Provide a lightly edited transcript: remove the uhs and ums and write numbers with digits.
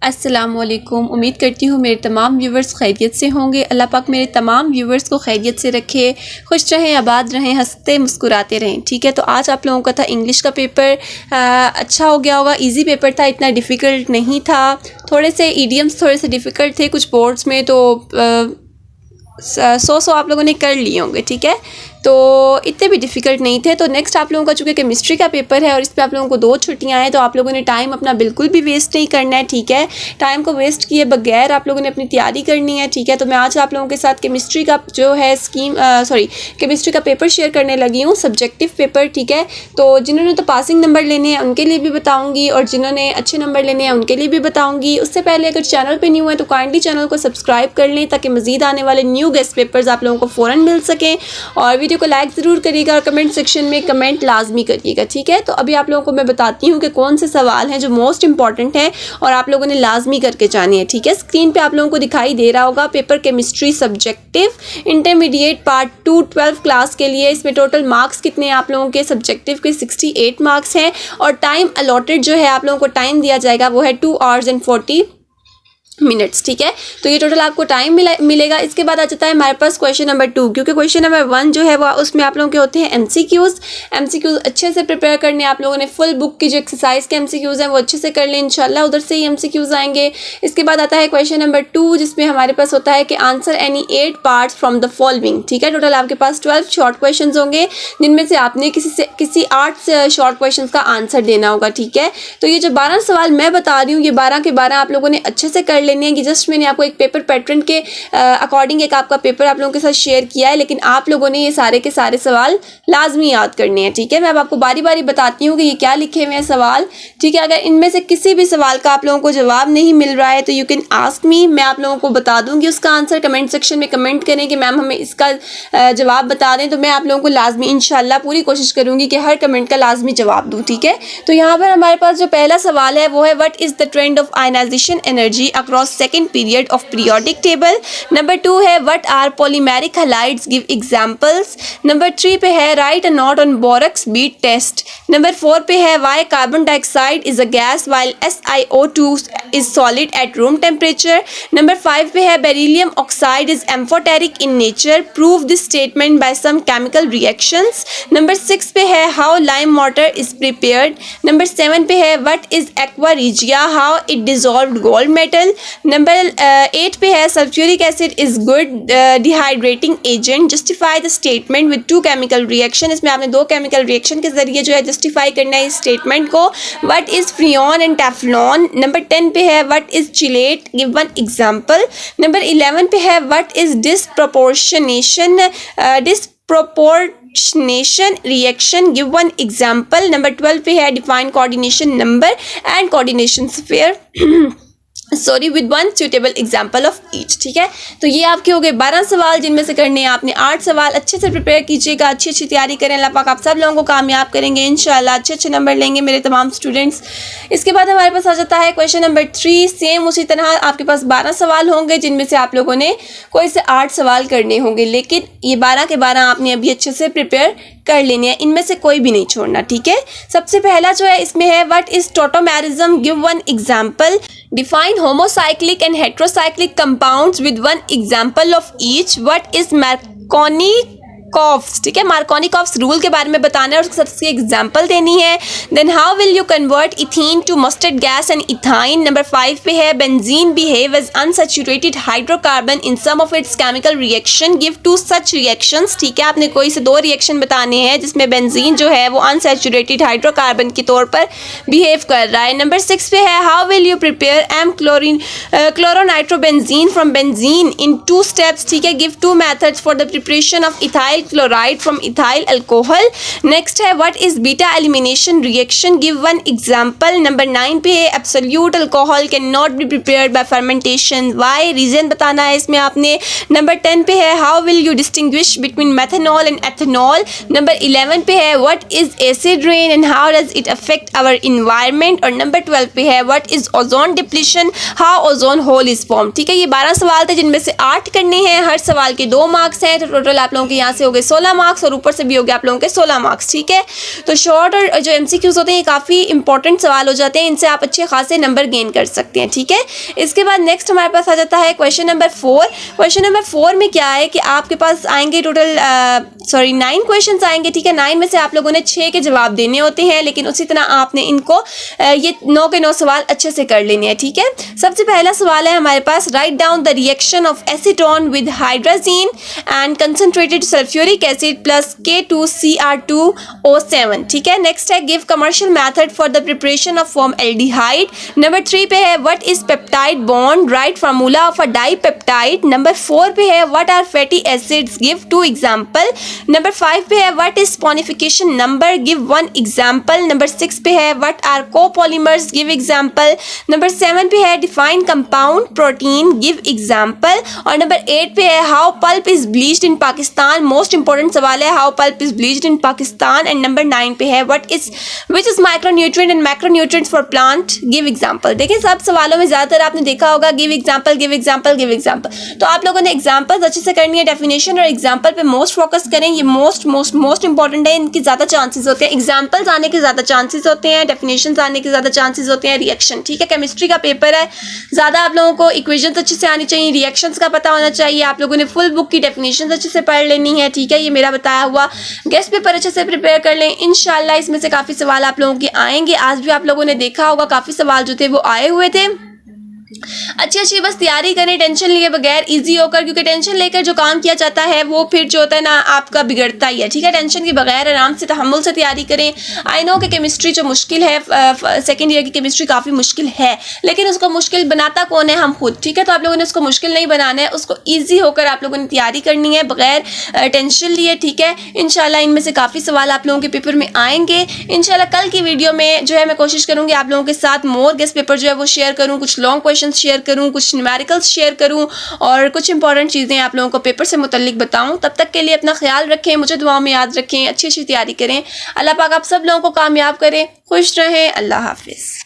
अस्सलामुअलैकुम। उम्मीद करती हूँ मेरे तमाम व्यूवर्स खैरियत से होंगे। अल्लाह पाक मेरे तमाम व्यूवर्स को खैरियत से रखे, खुश रहें, आबाद रहें, हंसते मुस्कुराते रहें। ठीक है, तो आज आप लोगों का था इंग्लिश का पेपर। अच्छा हो गया होगा, इजी पेपर था, इतना डिफ़िकल्ट नहीं था। थोड़े से ईडियम्स थोड़े से डिफ़िकल्ट थे कुछ बोर्ड्स में, तो 100 आप लोगों ने कर लिए होंगे। ठीक है, तो इतने भी डिफ़िकल्ट नहीं थे। तो नेक्स्ट आप लोगों का चूँकि केमिस्ट्री का पेपर है और इस पर आप लोगों को 2 छुट्टियां हैं, तो आप लोगों ने टाइम अपना बिल्कुल भी वेस्ट नहीं करना है। ठीक है, टाइम को वेस्ट किए बगैर आप लोगों ने अपनी तैयारी करनी है। ठीक है, तो मैं आज आप लोगों के साथ केमिस्ट्री का जो है केमिस्ट्री का पेपर शेयर करने लगी हूँ, सब्जेक्टिव पेपर। ठीक है, तो जिन्होंने तो पासिंग नंबर लेने हैं उनके लिए भी बताऊँगी और जिन्होंने अच्छे नंबर लेने हैं उनके लिए भी बताऊँगी। उससे पहले अगर चैनल पर न्यू है तो काइंडली चैनल को सब्सक्राइब कर लें ताकि मज़ीद आने वाले न्यू गेस्ट पेपर्स आप लोगों को फ़ौरन मिल सकें। और वीडियो को लाइक ज़रूर करिएगा और कमेंट सेक्शन में कमेंट लाजमी करिएगा। ठीक है, तो अभी आप लोगों को मैं बताती हूँ कि कौन से सवाल हैं जो मोस्ट इंपॉर्टेंट हैं और आप लोगों ने लाजमी करके जाने हैं। ठीक है, स्क्रीन पे आप लोगों को दिखाई दे रहा होगा paper chemistry subjective intermediate part 2 12th class के लिए। इसमें टोटल मार्क्स कितने हैं आप लोगों के सब्जेक्टिव के 68 मार्क्स हैं और टाइम अलॉटेड जो है आप लोगों को टाइम दिया जाएगा वो है 2 hours and 40 मिनट्स। ठीक है, तो ये टोटल आपको टाइम मिलेगा। इसके बाद आ जाता है हमारे पास क्वेश्चन नंबर 2, क्योंकि क्वेश्चन नंबर 1 जो है वो उसमें आप लोगों के होते हैं एमसीक्यूज़ अच्छे से प्रिपेयर करने आप लोगों ने। फुल बुक की जो एक्सरसाइज के एमसीक्यूज़ हैं वो अच्छे से कर लें, इंशाल्लाह उधर से ही एमसीक्यूज़ आएंगे। इसके बाद आता है क्वेश्चन नंबर 2 जिसमें हमारे पास होता है कि answer any 8 parts from the following. ठीक है, टोटल आपके पास 12 शॉर्ट क्वेश्चन होंगे जिनमें से आपने किसी 8 शॉर्ट क्वेश्चन का आंसर देना होगा। ठीक है, तो ये जो 12 सवाल मैं बता रही हूँ ये 12 के 12 आप लोगों ने अच्छे से कर लेने हैं। कि जस्ट मैंने आपको एक पेपर पैटर्न के अकॉर्डिंग एक आपका पेपर आप लोगों के साथ शेयर किया है, लेकिन आप लोगों ने ये सारे के सारे सवाल लाजमी याद करने हैं। ठीक है, मैं अब आपको बारी बारी बताती हूँ कि ये क्या लिखे हुए हैं सवाल। ठीक है, अगर इनमें से किसी भी सवाल का आप लोगों को जवाब नहीं मिल रहा है तो यू कैन आस्क मी, मैं आप लोगों को बता दूंगी उसका आंसर। कमेंट सेक्शन में कमेंट करें कि मैम हमें इसका जवाब बता दें, तो मैं आप लोगों को लाजमी इंशाल्लाह पूरी कोशिश करूँगी कि हर कमेंट का लाजमी जवाब दूँ। ठीक है, तो यहाँ पर हमारे पास जो पहला सवाल है वो है what is the trend of ionization energy across second period of periodic table। Number 2 है what are polymeric halides, give examples। Number 3 पे है write a note on borax bead test। Number 4 पे है why carbon dioxide is a gas while SiO2 is solid at room temperature। Number 5 पे है beryllium oxide is amphoteric in nature, prove this statement by some chemical reactions। Number 6 पे है how lime water is prepared। Number 7 पे है what is aqua regia, how it dissolved gold metal। Number 8 पे है sulphuric acid is good dehydrating agent, justify the statement with 2 chemical reaction. इसमें आपने 2 chemical reaction के जरिए जो है जस्टिफाई करना है इस स्टेटमेंट को। What is freon and Teflon. Number 10 पे है what is chelate, give one example. Number 11 पे है what is disproportionation reaction, give one example. Number 12 पे है define coordination number and coordination sphere with one suitable example of each. ठीक है, तो ये आपके हो गए 12 सवाल जिनमें से करने हैं आपने 8 सवाल। अच्छे से प्रिपेयर कीजिएगा, अच्छी अच्छी तैयारी करें, अल्लाह पाक आप सब लोगों को कामयाब करेंगे इंशाल्लाह। अच्छे अच्छे नंबर लेंगे मेरे तमाम स्टूडेंट्स। इसके बाद हमारे पास आ जाता है क्वेश्चन नंबर 3। सेम उसी तरह आपके पास 12 सवाल होंगे जिनमें से आप लोगों ने कोई से 8 सवाल करने होंगे, लेकिन ये 12 के 12 आपने अभी अच्छे से प्रिपेयर कर लेनी है, इनमें से कोई भी नहीं छोड़ना। ठीक है, सबसे पहला जो है इसमें है what is tautomerism, give one example. Define homocyclic and heterocyclic compounds with one example of each. What is Markovnikov's. ठीक है, मार्कोनिकॉफ्स रूल के बारे में बताना है और सबसे एग्जांपल देनी है। Then how will you convert ethene to mustard gas and ethyne. Number 5 पे है benzene behave as unsaturated hydrocarbon in some of its chemical reaction, give 2 such reactions. ठीक है, आपने कोई से 2 रिएक्शन बताने हैं जिसमें बेंजीन जो है वो अनसैचुरेटेड हाइड्रोकार्बन के तौर पर बिहेव कर रहा है। नंबर 6 पे है how will you prepare M chloronitrobenzene from benzene in 2 steps. ठीक है, give 2 methods for the preparation of ethyl chloride from ethyl alcohol. Next है what is beta elimination reaction, give one example. Number 9 पे है absolute alcohol can not be prepared by fermentation, why, reason बताना है इसमें आपने। Number 10 पे है how will you distinguish between methanol and ethanol. Number 11 पे है what is acid rain and how does it affect our environment. और number 12 पे है what is ozone depletion, how ozone hole is form. ठीक है, ये 12 सवाल थे जिनमें से 8 करने हैं, हर सवाल के 2 मार्क्स हैं, तो टोटल आप लोगों के यहाँ से से हो गए 16 मार्क्स और ऊपर से भी हो गए आप लोगों के 16 मार्क्स, ठीक है। तो शॉर्ट और जो MCQs होते हैं ये काफ़ी इंपॉर्टेंट सवाल हो जाते हैं, इनसे आप अच्छे खासे नंबर गेन कर सकते हैं, ठीक है। इसके बाद नेक्स्ट हमारे पास आ जाता है क्वेश्चन नंबर 4। क्वेश्चन नंबर 4 में क्या है कि आपके पास आएंगे टोटल 9 क्वेश्चंस आएंगे, ठीक है। 9 में से आप लोगों ने 6 के जवाब देने होते हैं, लेकिन उसी तरह आपने इनको ये 9 के 9 सवाल अच्छे से कर लेने हैं, ठीक है। सबसे पहला सवाल है हमारे पास, right down the reaction of acetone with hydrazine and concentrated sulphuric acid plus K2Cr2O7, ठीक है। नेक्स्ट है, give commercial method for the preparation of formaldehyde. Number 3 पे है, what is peptide bond, write formula of a dipeptide. Number 4 पे है, what are fatty acids, give 2 example. Number 5 पे है, what is saponification number, give 1 example. Number 6 पे है, what are copolymers, give example. Number 7 पे है, define compound protein, give example. और number 8 पे है, how pulp is bleached in Pakistan, most important सवाल है, how pulp is bleached in Pakistan. And number 9 पे है, what is which is micronutrient and macronutrients for plant, give example. देखिए सब सवालों में ज्यादातर आपने देखा होगा give example, give example, give example. तो आप लोगों ने एग्जांपल्स अच्छे से करनी है, डेफिनेशन और एग्जांपल पे मोस्ट फोकस करें, ये मोस्ट इंपॉर्टेंट है, इनकी ज्यादा चांसेस होते हैं, एग्जांपल्स आने के ज्यादा चांसेस होते हैं, डेफिनेशंस आने के ज्यादा चांसेस होते हैं, रिएक्शन, ठीक है। केमिस्ट्री का पेपर है, ज्यादा आप लोगों को इक्वेशंस अच्छे से आनी चाहिए, रिएक्शंस का पता होना चाहिए, आप लोगों ने फुल बुक की डेफिनेशंस अच्छे से पढ़ लेनी है, ठीक है। ये मेरा बताया हुआ गेस्ट पेपर अच्छे से प्रिपेयर कर लें, इंशाल्लाह इसमें से काफी सवाल आप लोगों के आएंगे। आज भी आप लोगों ने देखा होगा काफी सवाल जो थे वो आए हुए थे। अच्छी बस तैयारी करें टेंशन लिए बगैर, इजी होकर, क्योंकि टेंशन लेकर जो काम किया जाता है वो फिर जो होता है ना आपका बिगड़ता ही है, ठीक है। टेंशन के बगैर आराम से तहम्मुल से तैयारी करें। आई नो कि केमिस्ट्री जो मुश्किल है, सेकेंड ईयर की केमिस्ट्री काफ़ी मुश्किल है, लेकिन उसको मुश्किल बनाता कौन है, हम खुद, ठीक है। तो आप लोगों ने उसको मुश्किल नहीं बनाना है, उसको ईजी होकर आप लोगों ने तैयारी करनी है बगैर टेंशन लिए, ठीक है। इंशाल्लाह इनमें से काफ़ी सवाल आप लोगों के पेपर में आएंगे। इंशाल्लाह कल की वीडियो में जो है मैं कोशिश करूँगी आप लोगों के साथ मोर गेस्ट पेपर जो है वो शेयर करूँ, कुछ लॉन्ग क्वेश्चन शेयर करूं, कुछ न्यूमेरिकल्स शेयर करूं और कुछ इंपॉर्टेंट चीज़ें आप लोगों को पेपर से मुतल्लिक बताऊं। तब तक के लिए अपना ख्याल रखें, मुझे दुआओं में याद रखें, अच्छी तैयारी करें। अल्लाह पाक आप सब लोगों को कामयाब करें, खुश रहें। अल्लाह हाफिज़।